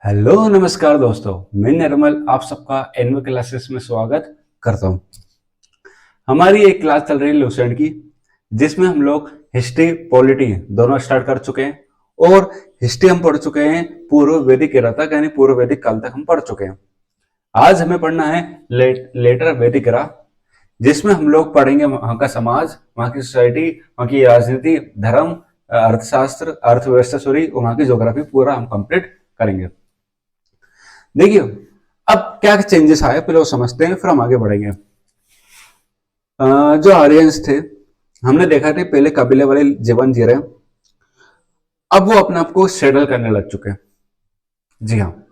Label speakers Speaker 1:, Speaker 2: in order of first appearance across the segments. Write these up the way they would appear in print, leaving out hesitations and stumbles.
Speaker 1: Hello नमस्कार दोस्तों, मैं निर्मल आप सबका एनवी क्लासेस में स्वागत करता हूँ। हमारी एक क्लास चल रही है लुसेंट की, जिसमें हम लोग हिस्ट्री पॉलिटी दोनों स्टार्ट कर चुके हैं। और हिस्ट्री हम पढ़ चुके हैं पूर्व वैदिक एरा तक, यानी पूर्व वैदिक काल तक हम पढ़ चुके हैं। आज हमें पढ़ना है लेटर वैदिक एरा, जिसमें हम लोग पढ़ेंगे वहां का समाज, वहां की सोसाइटी, वहां की राजनीति, धर्म, अर्थशास्त्र, अर्थव्यवस्था, सॉरी, वहां की ज्योग्राफी पूरा हम कंप्लीट करेंगे। देखिए, अब क्या चेंजेस आए पहले वो समझते हैं, फिर हम आगे बढ़ेंगे। जो आर्यंस थे, हमने देखा थे पहले कबीले वाले जीवन जी रहे हैं। अब वो अपने आप को सेटल करने लग चुके हैं। जी हाँ,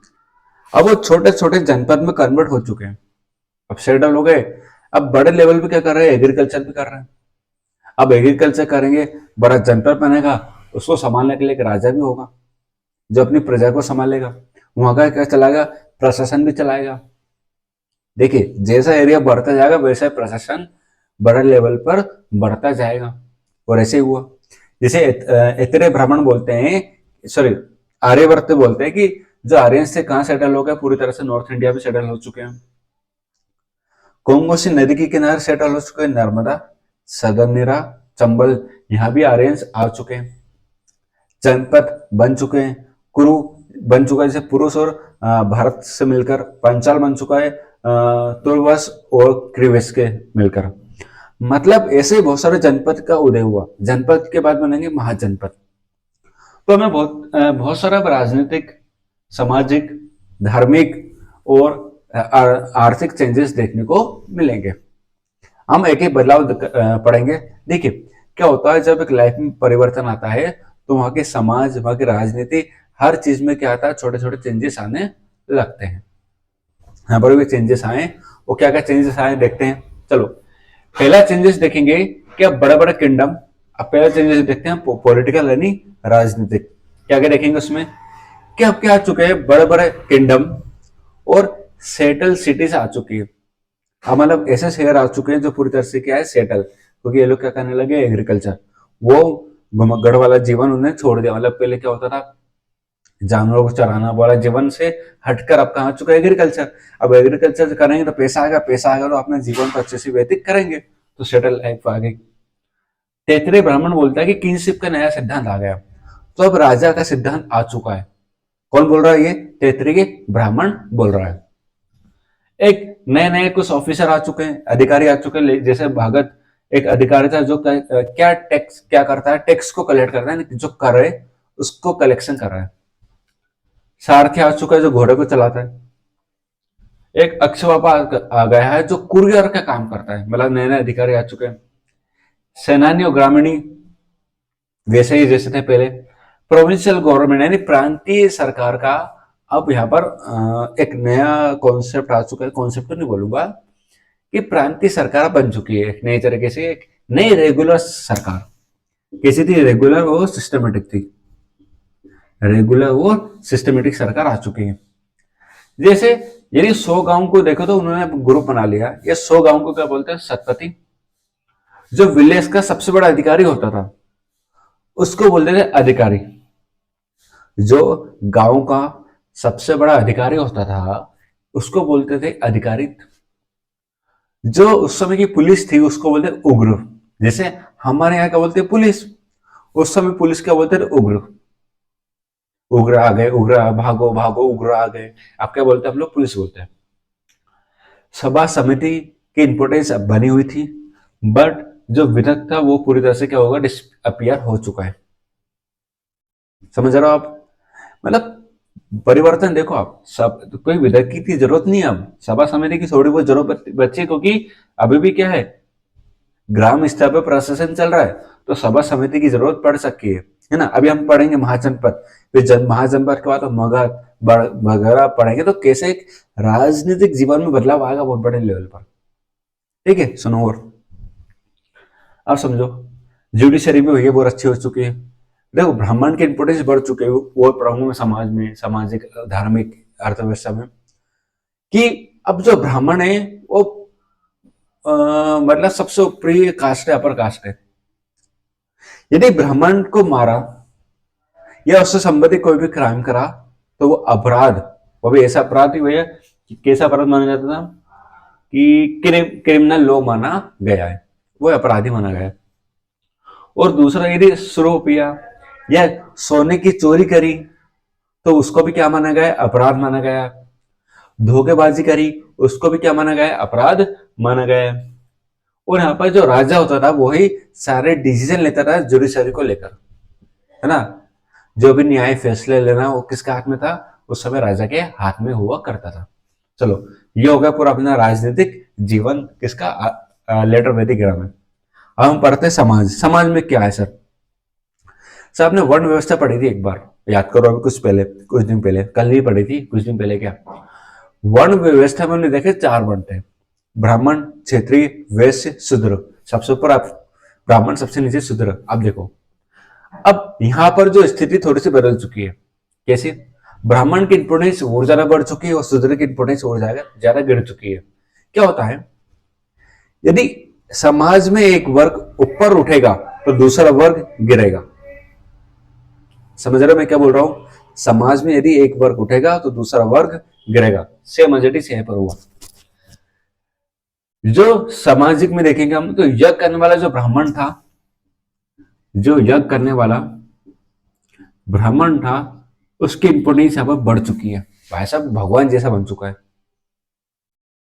Speaker 1: अब वो छोटे छोटे जनपद में कन्वर्ट हो चुके हैं। अब सेटल हो गए। अब बड़े लेवल पे क्या कर रहे हैं, एग्रीकल्चर भी कर रहे हैं। अब एग्रीकल्चर करेंगे, बड़ा जनपद बनेगा, उसको संभालने के लिए एक राजा भी होगा जो अपनी प्रजा को संभालेगा। वहां का क्या चलाएगा, प्रशासन भी चलाएगा। देखिए, जैसा एरिया बढ़ता जाएगा वैसा प्रशासन बड़े लेवल पर बढ़ता जाएगा। और ऐसे ही हुआ। जैसे इतने ब्राह्मण बोलते हैं, सॉरी, आर्यवर्त बोलते हैं कि जो आर्यन से कहाँ सेटल हो गया, पूरी तरह से नॉर्थ इंडिया भी सेटल हो चुके हैं। कोंगोसी नदी के किनारे सेटल हो चुके हैं, नर्मदा, सदनीरा, चंबल, यहाँ भी आर्यंस आ चुके हैं। जनपद बन चुके हैं, कुरु बन चुका है, जैसे पुरुष और भारत से मिलकर पंचाल बन चुका है, तुर्वस और क्रिवेस के मिलकर। मतलब ऐसे बहुत सारे जनपद का उदय हुआ। जनपद के बाद बनेंगे महाजनपद। तो हमें बहुत सारा राजनीतिक, सामाजिक, धार्मिक और आर्थिक चेंजेस देखने को मिलेंगे। हम एक एक बदलाव पढ़ेंगे। देखिए, क्या होता है जब एक लाइफ में परिवर्तन आता है, तो वहां के समाज, वहां की राजनीति, हर चीज में क्या आता है, छोटे छोटे चेंजेस आने लगते हैं। यहाँ पर भी चेंजेस आए, वो क्या क्या चेंजेस आए देखते हैं। चलो, पहला चेंजेस देखेंगे कि अब बड़े बड़े किंगडम। अब पहला चेंजेस देखते हैं पॉलिटिकल यानी राजनीतिक। क्या क्या देखेंगे उसमें कि अब क्या आ चुके हैं, बड़े बड़े किंगडम और सेटल सिटीज आ चुकी है। अब मतलब ऐसे शहर आ चुके हैं जो पूरी तरह से क्या है, सेटल, क्योंकि ये लोग क्या करने लगे, एग्रीकल्चर। वो घुमगड़ वाला जीवन उन्हें छोड़ दिया। मतलब पहले क्या होता था, जानवरों को चराना वाला जीवन से हटकर अब कहाँ आ चुका है, एग्रीकल्चर। अब एग्रीकल्चर करेंगे तो पैसा आएगा, पैसा आएगा तो अपने जीवन को अच्छे से व्यतीत करेंगे, तो सेटल लाइफ आ गई। तैतरीय ब्राह्मण बोलता है कि किंगशिप का नया सिद्धांत आ गया। तो अब राजा का सिद्धांत आ चुका है। कौन बोल रहा है, ये तैतरीय ब्राह्मण बोल रहा है। एक नए नए कुछ ऑफिसर आ चुके हैं, अधिकारी आ चुके हैं, जैसे भगत एक अधिकारी था जो क्या टैक्स क्या करता है, टैक्स को कलेक्ट करता है, जो कर रहे उसको कलेक्शन कर रहा है। सारथी आ चुका है जो घोड़े को चलाता है। एक अक्षबापा आ गया है जो कुरियर का काम करता है। मतलब नए नए अधिकारी आ चुके हैं। सेनानी और ग्रामीणी वैसे ही जैसे थे पहले। प्रोविंशियल गवर्नमेंट यानी प्रांतीय सरकार का अब यहाँ पर एक नया कॉन्सेप्ट आ चुका है। कॉन्सेप्ट तो नहीं बोलूंगा, कि प्रांतीय सरकार बन चुकी है एक नई तरीके से, एक नई रेगुलर सरकार। कैसी थी, रेगुलर और सिस्टमेटिक थी। रेगुलर और सिस्टमेटिक सरकार आ चुकी है। जैसे यदि 100 गांव को देखो तो उन्होंने ग्रुप बना लिया। ये 100 गांव को क्या बोलते हैं, शतपति। जो विलेज का सबसे बड़ा अधिकारी होता था उसको बोलते थे अधिकारी। जो गांव का सबसे बड़ा अधिकारी होता था उसको बोलते थे अधिकारी। जो उस समय की पुलिस थी उसको बोलते उग्र। जैसे हमारे यहाँ क्या बोलते हैं, पुलिस। उस समय पुलिस क्या बोलते थे, उग्र। उग्र आ गए, उग्र भागो भागो, उग्र आ गए। आप क्या बोलते हैं, हम लोग पुलिस बोलते हैं। सभा समिति की इंपोर्टेंस अब बनी हुई थी, बट जो विधक था वो पूरी तरह से क्या होगा, डिसअपियर हो चुका है। समझ रहे हो आप। मतलब परिवर्तन देखो आप, सब तो कोई विधक की जरूरत नहीं है। अब सभा समिति की थोड़ी बहुत जरूरत बची है, क्योंकि अभी भी क्या है, ग्राम स्तर पर प्रशासन चल रहा है, तो सभा समिति की जरूरत पड़ सकती है ना। अभी हम पढ़ेंगे महाजनपद, फिर महाजनपद के बाद तो मगध वगैरह पढ़ेंगे, तो कैसे एक राजनीतिक जीवन में बदलाव आएगा बहुत बड़े लेवल पर। ठीक है, सुनो और आप समझो। जुडिशरी भी हुई है, बहुत अच्छी हो चुकी है। देखो, ब्राह्मण की इंपोर्टेंस बढ़ चुके हैं वो पढ़ूंगा मैं समाज में, सामाजिक, धार्मिक, अर्थव्यवस्था में। कि अब जो ब्राह्मण है वो मतलब सबसे ऊपरी कास्ट है, अपर कास्ट है। यदि ब्राह्मण को मारा या उससे संबंधित कोई भी क्राइम करा तो वो अपराध, वो भी ऐसा अपराध ही भैया कि कैसा अपराध माना जाता था कि क्रिमिनल लॉ माना गया है, वो अपराधी माना गया है। और दूसरा यदि 100 रुपया या सोने की चोरी करी तो उसको भी क्या माना गया, अपराध माना गया। धोखेबाजी करी उसको भी क्या माना गया, अपराध माना गया। और यहाँ पर जो राजा होता था वही सारे डिसीजन लेता था जुडिशरी को लेकर, है ना। जो भी न्याय फैसले लेना वो किसके हाथ में था, उस समय राजा के हाथ में हुआ करता था। चलो ये हो गया पूरा अपना राजनीतिक जीवन किसका, लेटर वैदिक एरा में। अब हम पढ़ते हैं समाज। समाज में क्या है सर? सर आपने वर्ण व्यवस्था पढ़ी थी एक बार, याद करो अभी कुछ पहले, कुछ दिन पहले, कल ही पढ़ी थी, कुछ दिन पहले। क्या वर्ण व्यवस्था में हमने देखे 4 वर्ण थे, ब्राह्मण, क्षत्रिय, वैश्य, शूद्र। सबसे ऊपर आप ब्राह्मण, सबसे नीचे शूद्र। अब देखो, अब यहां पर जो स्थिति थोड़ी सी बदल चुकी है। कैसे? ब्राह्मण की इंपोर्टेंस और ज्यादा बढ़ चुकी है और शूद्र की इंपोर्टेंस और ज्यादा गिर चुकी है। क्या होता है, यदि समाज में एक वर्ग ऊपर उठेगा तो दूसरा वर्ग गिरेगा। समझ रहे हो मैं क्या बोल रहा हूं? समाज में यदि एक वर्ग उठेगा तो दूसरा वर्ग गिरेगा। सेम एज इट इज यहीं पर हुआ। जो सामाजिक में देखेंगे हम तो यज्ञ करने वाला जो ब्राह्मण था, जो यज्ञ करने वाला ब्राह्मण था, उसकी इंपोर्टेंस यहां पर बढ़ चुकी है। भाई साहब भगवान जैसा बन चुका है।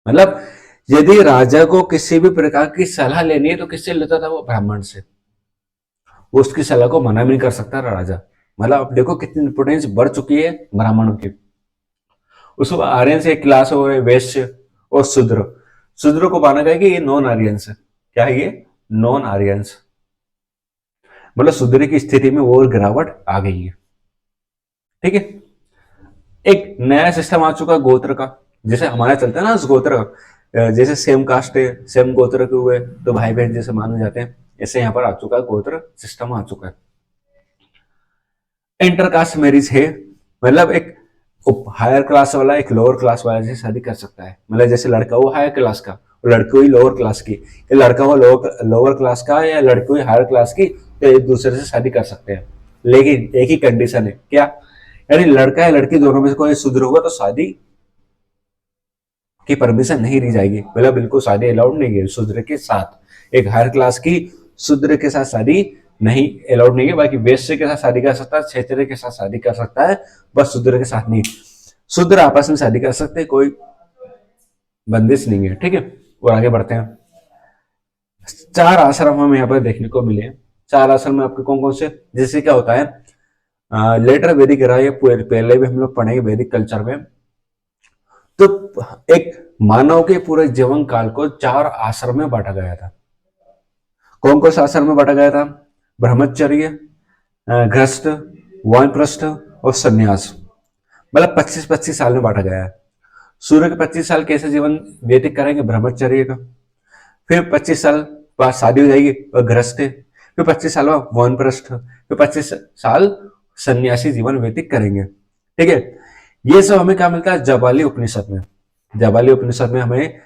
Speaker 1: मतलब यदि राजा को किसी भी प्रकार की सलाह लेनी है तो किससे लेता था, वो ब्राह्मण से। वो उसकी सलाह को मना भी नहीं कर सकता था राजा। मतलब अब देखो कितनी इंपोर्टेंस बढ़ चुकी है ब्राह्मणों की। उसके बाद आर्यन से एक क्लास हो गए वैश्य और शूद्र। शूद्र को माना गया कि ये नॉन आर्यंस है। क्या है ये? Non Aryans. मतलब शूद्र की स्थिति में और गिरावट आ गई है। ठीक है। एक नया सिस्टम आ चुका गोत्र का, जैसे हमारा चलता है ना उस गोत्र का। जैसे सेम कास्ट है, सेम गोत्र के हुए तो भाई बहन जैसे माने जाते हैं, ऐसे यहाँ पर आ चुका है, गोत्र सिस्टम आ चुका है। इंटरकास्ट मैरिज है, मतलब एक हायर क्लास वाला एक लोअर क्लास वाला से शादी कर सकता है। मतलब जैसे लड़का वो हायर क्लास का और लड़की हुई लोअर क्लास की, या लड़का वो लोअर क्लास का या लड़की हुई हायर क्लास की, तो एक दूसरे से शादी कर सकते हैं। लेकिन एक ही कंडीशन है, क्या? यानी लड़का या लड़की दोनों में से कोई शुद्र होगा तो शादी की परमिशन नहीं दी जाएगी। मतलब बिल्कुल शादी अलाउड नहीं है शूद्र के साथ। एक हायर क्लास की शूद्र के साथ शादी नहीं अलाउड नहीं है। बाकी वैश्य के साथ शादी कर सकता है, क्षत्रिय के साथ शादी कर सकता है, बस शूद्र के साथ नहीं। शूद्र आपस में शादी कर सकते हैं, कोई बंदिश नहीं है। ठीक है। और आगे बढ़ते हैं। 4 आश्रम हमें यहाँ पर देखने को मिले। 4 आश्रम में आपके कौन कौन से, जैसे क्या होता है, लेटर वैदिक रहा है, पहले भी हम लोग पढ़ेंगे वैदिक कल्चर में। तो एक मानव के पूरे जीवन काल को 4 आश्रम में बांटा गया था। कौन कौन से आश्रम में बांटा गया था? ब्रह्मचर्य, गृहस्थ, वानप्रस्थ और संन्यास। मतलब 25-25 साल में बांटा गया है। सूर्य के 25 साल कैसे जीवन व्यतीत करेंगे? ब्रह्मचर्य का। फिर 25 साल बाद शादी हो जाएगी और गृहस्थ। फिर 25 साल बाद वानप्रस्थ। फिर 25 साल सन्यासी जीवन व्यतीत करेंगे। ठीक है। ये सब हमें क्या मिलता है जाबाली उपनिषद में। जाबाली उपनिषद में हमें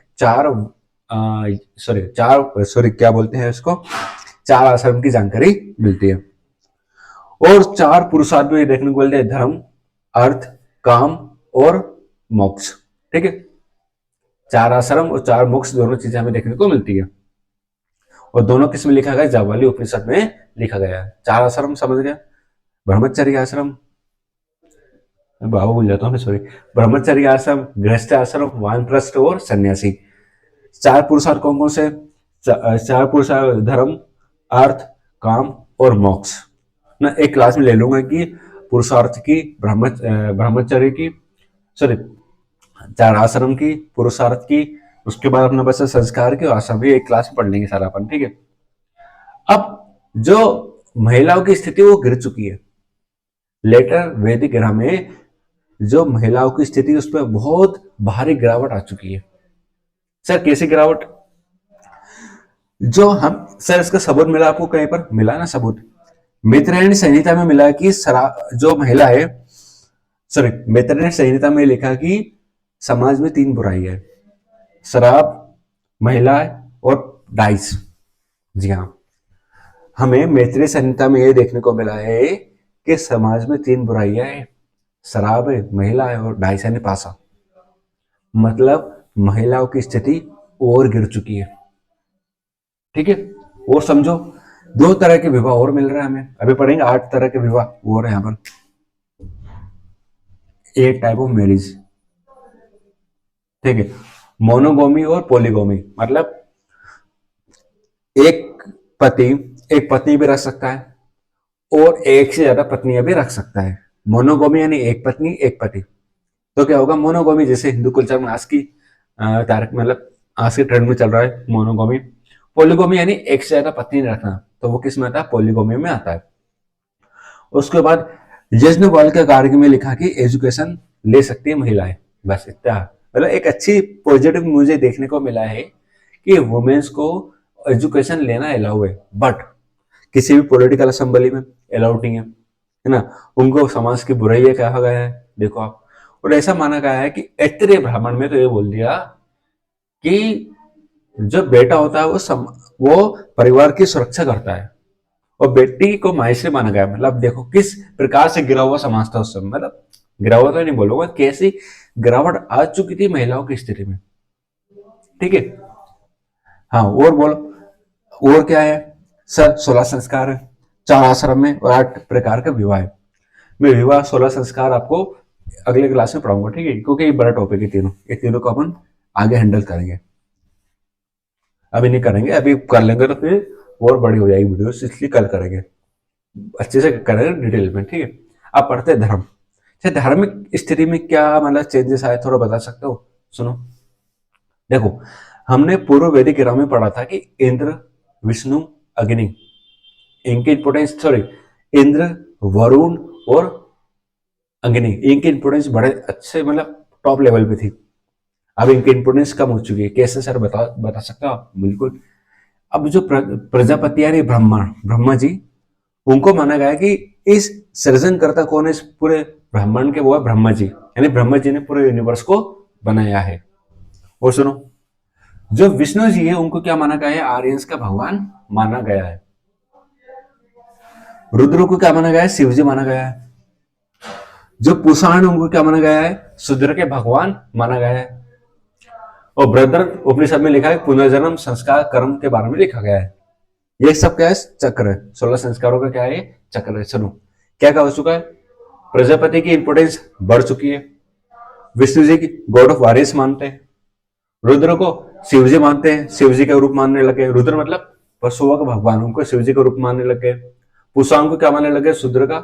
Speaker 1: सॉरी क्या बोलते हैं इसको, 4 आश्रम की जानकारी मिलती है। और 4 पुरुषार्थ भी देखने को मिलते हैं, धर्म, अर्थ, काम और मोक्ष। ठीक है। 4 आश्रम और 4 मोक्ष दोनों चीजें हमें देखने को मिलती है। और दोनों किस में लिखा गया? जाबाली उपनिषद में लिखा गया है। 4 आश्रम समझ गया, ब्रह्मचर्य आश्रम, बाबू भूल जाता हूँ सॉरी, ब्रह्मचर्य आश्रम, गृहस्थ आश्रम, वानप्रस्थ और सन्यासी। 4 पुरुषार्थ कौन कौन से? 4 पुरुषार्थ धर्म, अर्थ, काम और मोक्ष। ना एक क्लास में ले लूंगा कि पुरुषार्थ की, ब्रह्मचर्य की, सॉरी 4 आश्रम की, पुरुषार्थ की, उसके बाद अपना बस संस्कार की, और आश्रम भी एक क्लास में पढ़ लेंगे सारा अपन। ठीक है। अब जो महिलाओं की स्थिति वो गिर चुकी है। लेटर वैदिक एरा में जो महिलाओं की स्थिति उस पर बहुत भारी गिरावट आ चुकी है। सर कैसी गिरावट? जो हम सर इसका सबूत मिला आपको, कहीं पर मिला ना सबूत? मित्रयणी संहिता में मिला कि जो महिला है, सॉरी मित्रयणी संहिता में लिखा कि समाज में 3 बुराई है, शराब, महिला और डाइस। जी हाँ, हमें मैत्रेय संहिता में ये देखने को मिला है कि समाज में 3 बुराइयां हैं, शराब है, महिला है और ढाई सैनी पासा। मतलब महिलाओं की स्थिति और गिर चुकी है। ठीक है, और समझो 2 तरह के विवाह और मिल रहे हैं हमें, अभी पढ़ेंगे 8 तरह के विवाह और है यहाँ पर। एक टाइप ऑफ मैरिज, ठीक है, मोनोगोमी और पॉलीगोमी, मतलब एक पति एक पत्नी भी रख सकता है और एक से ज्यादा पत्नियां भी रख सकता है। मोनोगोमी यानी एक पत्नी एक पति। तो क्या होगा, मोनोगोमी जैसे हिंदू कल्चर में आज की तारीख मतलब आज के ट्रेंड में चल रहा है मोनोगोमी। पॉलीगोमी यानी एक से ज्यादा पत्नी रखना, तो वो किस में आता है, पॉलीगोमी में आता है। उसके बाद यज्ञवल्क्य के कार्य में लिखा कि एजुकेशन ले सकती है महिलाएं, बस इतना। मतलब एक अच्छी पॉजिटिव मुझे देखने को मिला है कि वुमेन्स को एजुकेशन लेना अलाउ है, बट किसी भी पॉलिटिकल असेंबली में अलाउड नहीं है ना। उनको समाज की बुराई कहा गया है, देखो आप। और ऐसा माना गया है कि ऐत्रेय ब्राह्मण में तो ये बोल दिया कि जो बेटा होता है वो परिवार की सुरक्षा करता है और बेटी को मायसे माना गया। मतलब देखो किस प्रकार से गिरा हुआ समाज था उस समय, मतलब गिरा हुआ तो नहीं बोलूंगा, कैसी गिरावट आ चुकी थी महिलाओं की स्थिति में। ठीक है, हाँ और बोलो और क्या है सर। 16 संस्कार है, 4 आश्रम में और 8 प्रकार का विवाह है। मैं विवाह 16 संस्कार आपको अगले क्लास में पढ़ाऊंगा, ठीक है, क्योंकि ये बड़ा टॉपिक है तीनों, ये तीनों को अपन आगे हैंडल करेंगे, अभी नहीं करेंगे। अभी कर लेंगे तो फिर और बड़ी हो जाएगी वीडियो, इसलिए कल करेंगे, अच्छे से करेंगे डिटेल में, ठीक है। आप पढ़ते हैं धर्म, अच्छा धार्मिक स्थिति में क्या मतलब चेंजेस आए, थोड़ा बता सकते हो, सुनो। देखो हमने पूर्व वैदिक इरा में पढ़ा था कि इंद्र, विष्णु, अग्नि, इनकी इंपोर्टेंस, सॉरी, इंद्र, वरुण और अग्नि, इनकी इंपोर्टेंस बड़े अच्छे मतलब टॉप लेवल पे थी। अब इनकी इंपोर्टेंस कम हो चुकी है, कैसे सर बता सकते हो आप, बिल्कुल। अब जो प्रजापति यानी ब्रह्मा जी, उनको माना गया कि इस सृजनकर्ता कौन है इस पूरे ब्रह्मांड के, वो है ब्रह्मा जी, यानी ब्रह्मा जी ने पूरे यूनिवर्स को बनाया है। और सुनो, जो विष्णु जी है उनको क्या माना गया है, आर्यंस का भगवान माना गया है। रुद्र को क्या माना गया है, शिव जी माना गया है। जो पुषाण उनको क्या माना गया है, शूद्र के भगवान माना गया है। और ब्रदर उपनिषद में लिखा है पुनर्जन्म संस्कार कर्म के बारे में लिखा गया है। ये सब क्या है, चक्र है, 16 संस्कारों का क्या है, चक्र है। सुनो क्या क्या हो चुका है, प्रजापति की इंपोर्टेंस बढ़ चुकी है, विष्णु जी की गॉड ऑफ वारिस मानते हैं, रुद्र को शिव जी मानते हैं, शिव जी का रूप मानने लगे, रुद्र मतलब पशुओं का भगवान, उनको शिव जी का रूप मानने लगे। पुषाण को क्या मानने लगे, शूद्र का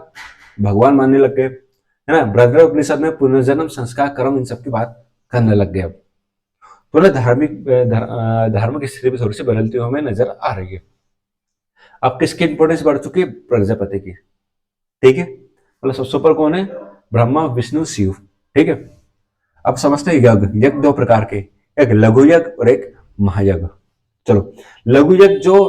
Speaker 1: भगवान मानने लग गए, है ना। ब्रदर उपनिषद में पुनर्जन्म संस्कार कर्म इन सब की बात करने लग गए। अब तो ना धार्मिक स्थिति भी थोड़ी सी बदलती हुई हमें नजर आ रही है। अब किसकी इंपोर्टेंस बढ़ चुकी है, प्रजापति की, ठीक है। मतलब सबसे ऊपर कौन है, ब्रह्मा, विष्णु, शिव, ठीक है। अब समझते हैं यज्ञ, यज्ञ 2 प्रकार के, एक लघु यज्ञ और एक महायज्ञ। चलो लघु यज्ञ जो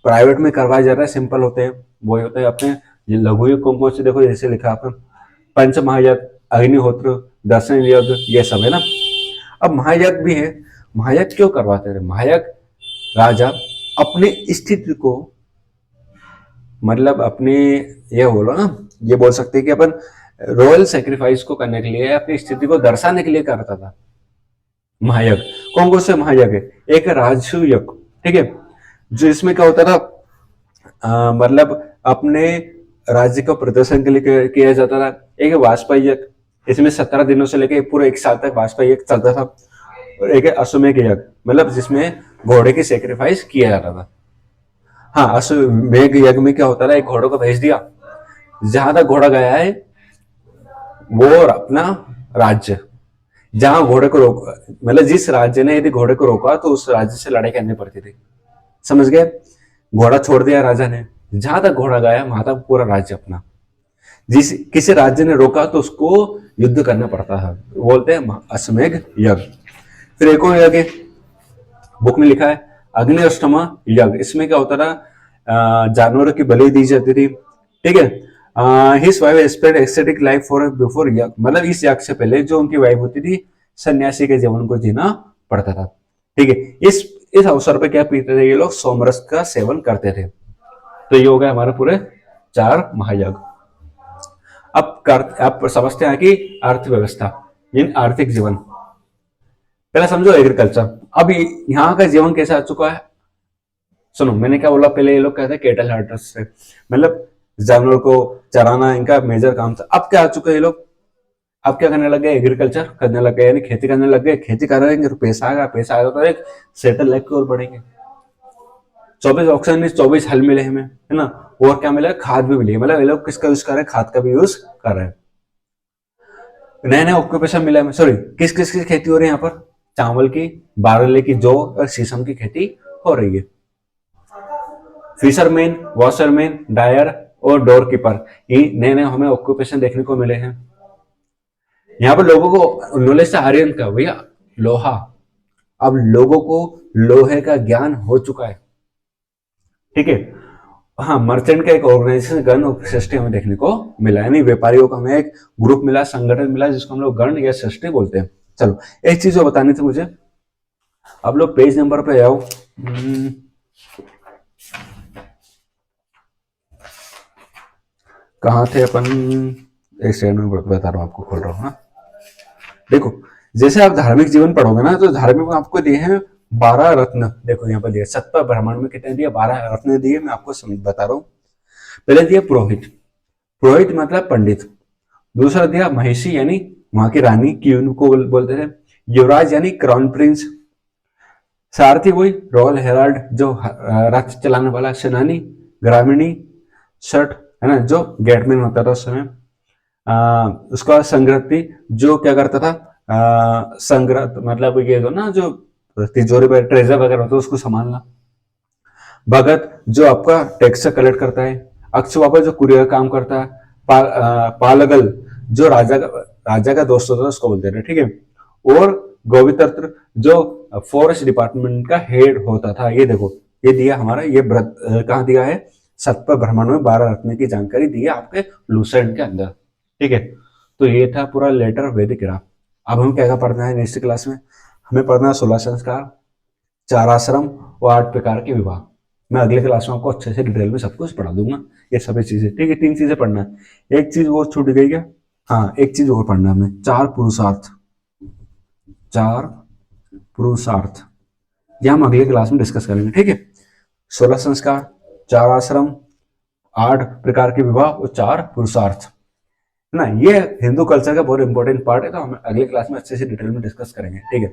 Speaker 1: प्राइवेट में करवाया जा रहा है, सिंपल होते हैं, वो होते हैं अपने। ये लघु यज्ञ कौन कौन से, देखो जैसे लिखा आपने, पंच महायज्ञ, अग्निहोत्र, दर्शन यज्ञ, ये सब है ना। अब महायज्ञ भी है, महायज्ञ क्यों करवाते हैं, महायज्ञ राजा अपने स्थिति को, मतलब अपने, ये बोलो ना, ये बोल सकते हैं कि अपन रॉयल सेक्रीफाइस को करने के लिए, अपनी स्थिति को दर्शाने के लिए करता था महायज्ञ। कौन कौन से महायज्ञ है, एक राजसु यज्ञ, ठीक है, जो इसमें क्या होता था, मतलब अपने राज्य को प्रदर्शन के लिए किया जाता था। एक वाजपेयी यज्ञ, इसमें 17 दिनों से लेकर पूरे 1 साल तक वाजपेयी यज्ञ चलता था। और एक अश्वमेध यज्ञ, मतलब जिसमें घोड़े की सेक्रीफाइस किया जाता था। हाँ, अश्वमेध यज्ञ में क्या होता था, एक घोड़े को भेज दिया, जहां तक घोड़ा गया है वो अपना राज्य, जहां घोड़े को रोक, मतलब जिस राज्य ने यदि घोड़े को रोका तो उस राज्य से लड़ाई करनी पड़ती थी, समझ गए। घोड़ा छोड़ दिया राजा ने, जहां तक घोड़ा गया वहां तक पूरा राज्य अपना। जिस किसी राज्य ने रोका तो उसको युद्ध करना पड़ता है, बोलते हैं अश्वमेध यज्ञ। फिर एक और यज्ञ बुक में लिखा है, अग्नि अष्टमा यज्ञ। इसमें क्या होता था, जानवरों की बलि दी जाती थी, ठीक है। His wife spend aesthetic life for before यज्ञ, मतलब इस यज्ञ से पहले जो उनकी वाइफ होती थी, सन्यासी के जीवन को जीना पड़ता था, ठीक है। इस अवसर पे क्या पीते थे ये लोग, सोमरस का सेवन करते थे। तो ये हो गया हमारे पूरे 4 महायज्ञ। आप समझते हैं कि अर्थव्यवस्था यानी आर्थिक जीवन। पहले समझो एग्रीकल्चर। अब यहाँ का जीवन कैसा आ चुका है, सुनो मैंने क्या बोला पहले, ये लोग कहते हैं केटल हर्टर्स से, मतलब जानवर को चराना इनका मेजर काम था। अब क्या आ चुका है ये लोग, अब क्या करने लग गए, एग्रीकल्चर करने लग गए, यानी खेती करने लग गए। खेती करेंगे तो पैसा आएगा, पैसा आएगा तो एक सेटल लाइफ की ओर बढ़ेंगे। 24 ऑक्सीजन में 24 हल मिले हमें, है ना। और क्या मिला, खाद भी मिली, मतलब ये लोग किसका यूज कर रहे हैं, खाद का भी यूज कर रहे हैं। नए नए ऑक्यूपेशन मिला हमें, सॉरी किस किस की खेती हो रही है यहाँ पर, चावल की, बारले की, जौ और शीशम की खेती हो रही है। फिशरमैन, वॉशरमैन, डायर और डोर कीपर, ये नए नए हमें ऑक्यूपेशन देखने को मिले हैं। यहाँ पर लोगों को नॉलेज था आर्यन का, भैया लोहा, अब लोगों को लोहे का ज्ञान हो चुका है, ठीक है। हाँ, मर्चेंट का एक ऑर्गेनाइजेशन गण सृष्टि हमें देखने को मिला, यानी व्यापारियों का हमें एक ग्रुप मिला, संगठन मिला, जिसको हम लोग गण या सृष्टि बोलते हैं। चलो एक चीज जो बतानी थी मुझे, अब लोग पेज नंबर पे आओ। कहाँ थे अपन, एक सेकंड में बता रहा हूँ आपको, खोल रहा हूँ ना। देखो जैसे आप धार्मिक जीवन पढ़ोगे ना, तो धार्मिक में आपको दिए हैं 12 रत्न। देखो यहाँ पर दिया सत्पर ब्राह्मण में कितने दिए, 12 रत्न दिए, मैं आपको बता रहा हूँ। पहले दिया पुरोहित, पुरोहित मतलब पंडित। दूसरा दिया महिषी यानी वहां की रानी, की उनको बोलते थे। युवराज यानी क्राउन प्रिंस। सारथी वही रॉयल हेराल्ड जो रथ चलाने वाला। सेनानी, ग्रामीणी, शर्ट है ना जो गेटमैन होता था उस समय। उसका संग्रहती जो क्या करता था, संग्रह मतलब ये दो ना जो तिजोरी पर ट्रेजर वगैरह होता है उसको संभालना। भगत जो आपका टैक्स कलेक्ट करता है। अक्षवापा जो कुरियर काम करता है। पालगल जो राजा का दोस्त होता है उसको बोलते थे, ठीक है। और गोवितत्र जो फॉरेस्ट डिपार्टमेंट का हेड होता था। ये देखो ये दिया हमारा, ये कहाँ दिया है, सतपर ब्राह्मण में 12 रत्न की जानकारी दी है आपके लूसेंट के अंदर, ठीक है। तो ये था पूरा लेटर वैदिक era। अब हम क्या पढ़ना है नेक्स्ट क्लास में, हमें पढ़ना है 16 संस्कार, 4 आश्रम और 8 प्रकार के विवाह। मैं अगले क्लास में आपको अच्छे से डिटेल में सब कुछ पढ़ा दूंगा, ये सभी चीजें, ठीक है। 3 चीजें पढ़ना है, एक चीज और छूट गई क्या, हाँ एक चीज और पढ़ना है हमें, 4 पुरुषार्थ। 4 पुरुषार्थ ये हम अगले क्लास में डिस्कस करेंगे, ठीक है। 16 संस्कार, 4 आश्रम, 8 प्रकार के विवाह और 4 पुरुषार्थ, है ना। ये हिंदू कल्चर का बहुत इंपॉर्टेंट पार्ट है, तो हम अगले क्लास में अच्छे से डिटेल में डिस्कस करेंगे, ठीक है।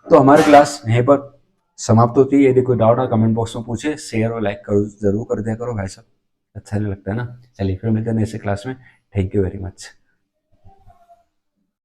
Speaker 1: तो हमारी क्लास यहीं पर समाप्त होती है। यदि कोई डाउट है कमेंट बॉक्स में पूछे, शेयर और लाइक करो, जरूर कर दिया करो भाई साहब, अच्छा नहीं लगता है ना। चलिए फिर मिलते हैं नेक्स्ट क्लास में, थैंक यू वेरी मच।